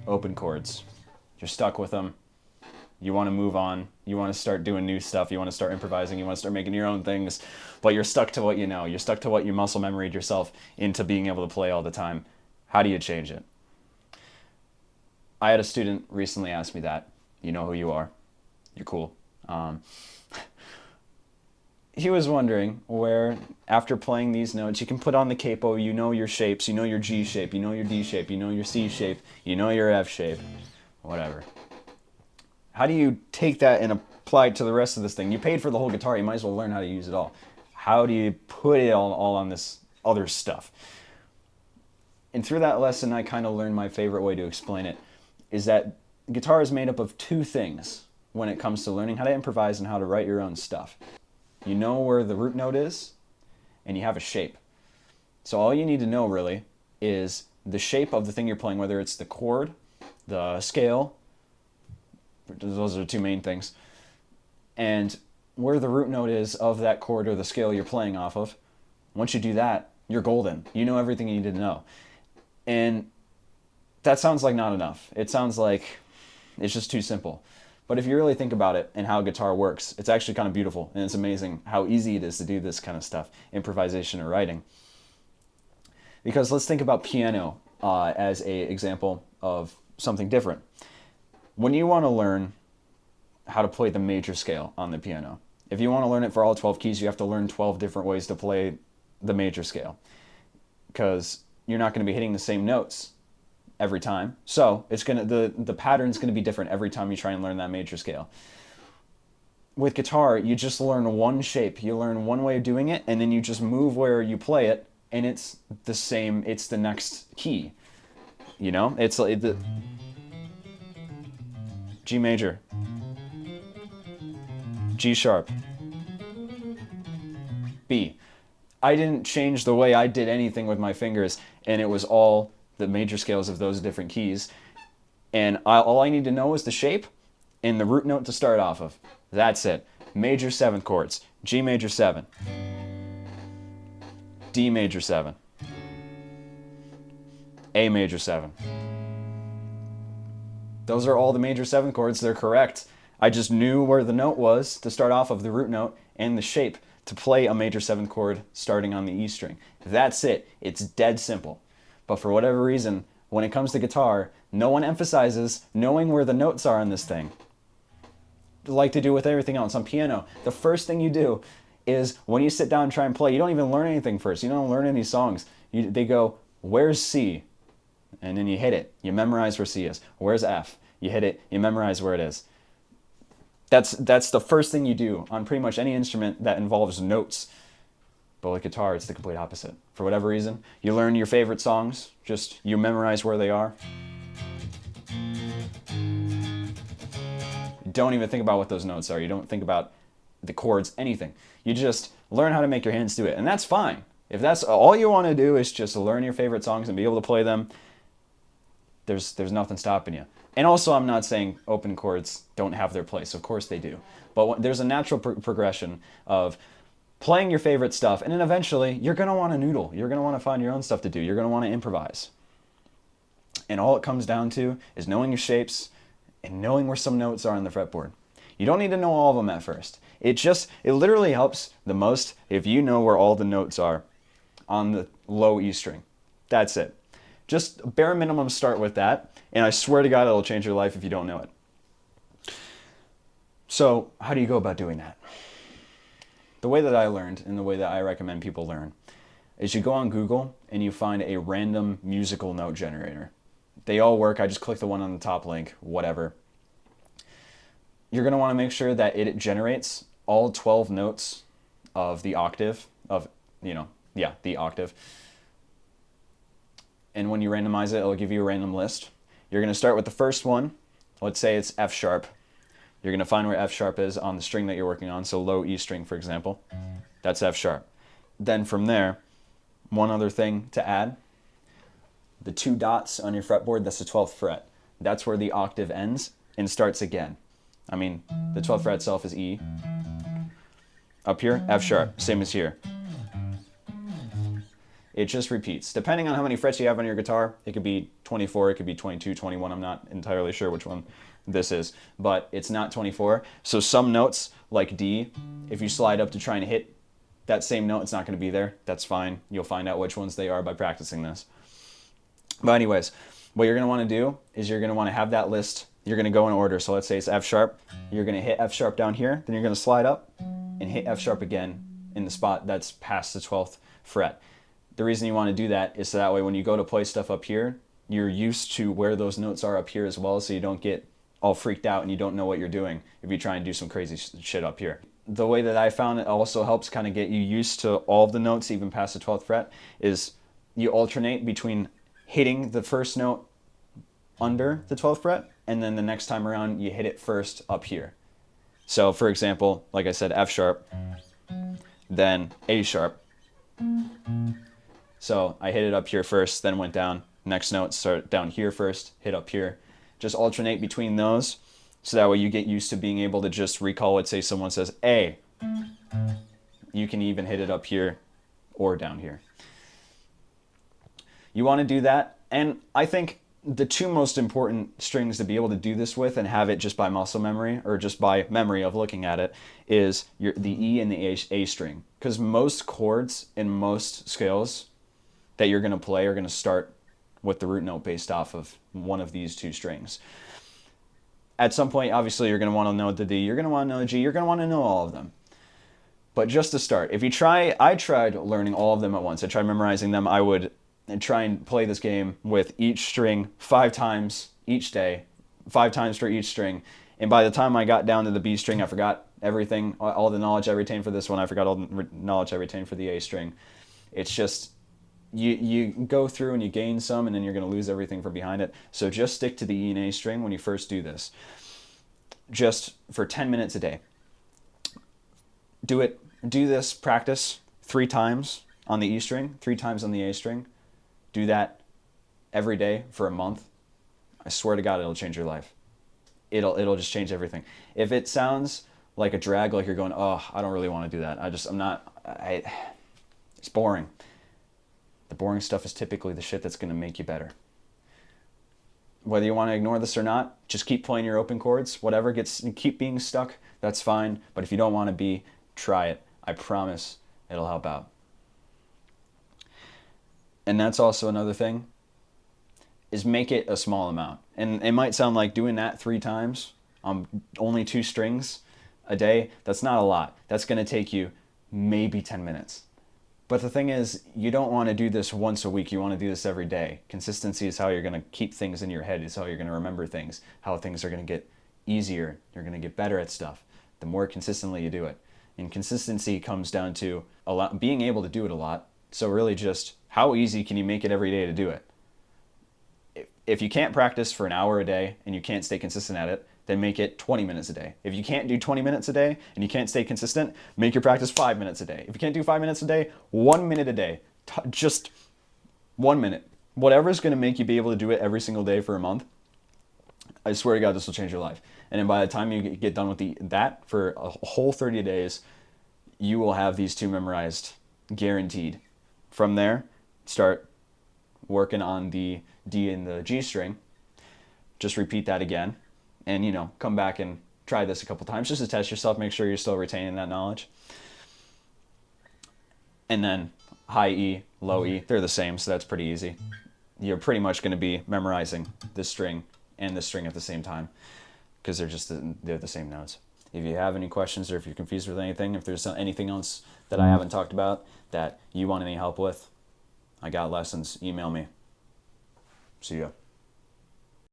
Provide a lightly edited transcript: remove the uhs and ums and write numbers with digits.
open chords. You're stuck with them. You want to move on. You want to start doing new stuff. You want to start improvising. You want to start making your own things. But you're stuck to what you know. You're stuck to what you muscle memoried yourself into being able to play all the time. How do you change it? I had a student recently ask me that. You know who you are. You're cool. He was wondering where, after playing these notes, you can put on the capo, you know your shapes, you know your G shape, you know your D shape, you know your C shape, you know your F shape, whatever. How do you take that and apply it to the rest of this thing? You paid for the whole guitar, you might as well learn how to use it all. How do you put it all on this other stuff? And through that lesson, I kind of learned my favorite way to explain it, is that guitar is made up of two things when it comes to learning how to improvise and how to write your own stuff. You know where the root note is, and you have a shape. So all you need to know really is the shape of the thing you're playing, whether it's the chord, the scale, those are the two main things, and where the root note is of that chord or the scale you're playing off of. Once you do that, you're golden. You know everything you need to know. And that sounds like not enough. It sounds like it's just too simple. But if you really think about it and how guitar works, it's actually kind of beautiful, and it's amazing how easy it is to do this kind of stuff, improvisation or writing. Because let's think about piano as an example of something different. When you want to learn how to play the major scale on the piano, if you want to learn it for all 12 keys, you have to learn 12 different ways to play the major scale, because you're not going to be hitting the same notes every time. So it's the pattern's gonna be different every time you try and learn that major scale. With guitar, you just learn one shape, you learn one way of doing it, and then you just move where you play it, and it's the same, it's the next key. You know? It's like the G major, G sharp, B. I didn't change the way I did anything with my fingers, and it was all the major scales of those different keys. And all I need to know is the shape and the root note to start off of. That's it. Major 7th chords. G major 7. D major 7. A major 7. Those are all the major 7 chords. They're correct. I just knew where the note was to start off of, the root note, and the shape to play a major 7th chord starting on the E string. That's it. It's dead simple. But for whatever reason, when it comes to guitar, no one emphasizes knowing where the notes are on this thing. Like they do with everything else. On piano, the first thing you do is when you sit down and try and play, you don't even learn anything first. You don't learn any songs. They go, where's C? And then you hit it. You memorize where C is. Where's F? You hit it. You memorize where it is. That's the first thing you do on pretty much any instrument that involves notes. But with guitar, it's the complete opposite. For whatever reason, you learn your favorite songs, just you memorize where they are. You don't even think about what those notes are. You don't think about the chords, anything. You just learn how to make your hands do it, and that's fine. If that's all you want to do is just learn your favorite songs and be able to play them, there's nothing stopping you. And also, I'm not saying open chords don't have their place. Of course they do. But there's a natural progression of playing your favorite stuff, and then eventually you're going to want to noodle. You're going to want to find your own stuff to do. You're going to want to improvise. And all it comes down to is knowing your shapes and knowing where some notes are on the fretboard. You don't need to know all of them at first. It literally helps the most if you know where all the notes are on the low E string. That's it. Just bare minimum start with that, and I swear to God it'll change your life if you don't know it. So how do you go about doing that? The way that I learned, and the way that I recommend people learn, is you go on Google and you find a random musical note generator. They all work. I just click the one on the top link, whatever. You're going to want to make sure that it generates all 12 notes of the octave, the octave. And when you randomize it, it'll give you a random list. You're going to start with the first one. Let's say it's F sharp. You're going to find where F sharp is on the string that you're working on, so low E string, for example. That's F sharp. Then from there, one other thing to add, the 2 dots on your fretboard, that's the 12th fret. That's where the octave ends and starts again. I mean, the 12th fret itself is E. Up here, F sharp, same as here. It just repeats. Depending on how many frets you have on your guitar, it could be 24, it could be 22, 21. I'm not entirely sure which one this is, but it's not 24. So some notes, like D, if you slide up to try and hit that same note, it's not going to be there. That's fine. You'll find out which ones they are by practicing this. But anyways, what you're going to want to do is you're going to want to have that list. You're going to go in order. So let's say it's F sharp. You're going to hit F sharp down here. Then you're going to slide up and hit F sharp again in the spot that's past the 12th fret. The reason you want to do that is so that way when you go to play stuff up here, you're used to where those notes are up here as well, so you don't get all freaked out and you don't know what you're doing if you try and do some crazy shit up here. The way that I found it also helps kind of get you used to all of the notes, even past the 12th fret, is you alternate between hitting the first note under the 12th fret, and then the next time around you hit it first up here. So for example, like I said, F sharp, then A sharp. So I hit it up here first, then went down. Next note, start down here first, hit up here. Just alternate between those, so that way you get used to being able to just recall it. Say someone says A, you can even hit it up here or down here. You want to do that, and I think the two most important strings to be able to do this with and have it just by muscle memory or just by memory of looking at it is the E and the A string. Because most chords in most scales that you're going to play are going to start with the root note based off of one of these two strings. At some point, obviously, you're going to want to know the D, you're going to want to know the G, you're going to want to know all of them. But just to start, if you try, I tried learning all of them at once. I tried memorizing them. I would try and play this game with each string 5 times each day, 5 times for each string. And by the time I got down to the B string, I forgot everything, all the knowledge I retained for this one. I forgot all the knowledge I retained for the A string. It's just, you go through and you gain some, and then you're going to lose everything from behind it. So just stick to the E and A string when you first do this. Just for 10 minutes a day. Do this practice 3 times on the E string, 3 times on the A string. Do that every day for a month. I swear to God, it'll change your life. It'll just change everything. If it sounds like a drag, like you're going, oh, I don't really want to do that. It's boring. The boring stuff is typically the shit that's going to make you better. Whether you want to ignore this or not, just keep playing your open chords. Whatever keep being stuck, that's fine. But if you don't want to be, try it. I promise it'll help out. And that's also another thing, is make it a small amount. And it might sound like doing that 3 times on only 2 strings a day, that's not a lot. That's going to take you maybe 10 minutes. But the thing is, you don't want to do this once a week. You want to do this every day. Consistency is how you're going to keep things in your head. It's how you're going to remember things, how things are going to get easier. You're going to get better at stuff the more consistently you do it. And consistency comes down to being able to do it a lot. So really just how easy can you make it every day to do it? If you can't practice for an hour a day and you can't stay consistent at it, then make it 20 minutes a day. If you can't do 20 minutes a day and you can't stay consistent, make your practice 5 minutes a day. If you can't do 5 minutes a day, 1 minute a day. Just 1 minute. Whatever's going to make you be able to do it every single day for a month, I swear to God, this will change your life. And then by the time you get done with that for a whole 30 days, you will have these 2 memorized, guaranteed. From there, start working on the D and the G string. Just repeat that again. And, come back and try this a couple times just to test yourself, make sure you're still retaining that knowledge. And then high E, low E, they're the same, so that's pretty easy. You're pretty much going to be memorizing this string and this string at the same time because they're the same notes. If you have any questions or if you're confused with anything, if there's anything else that I haven't talked about that you want any help with, I got lessons. Email me. See ya.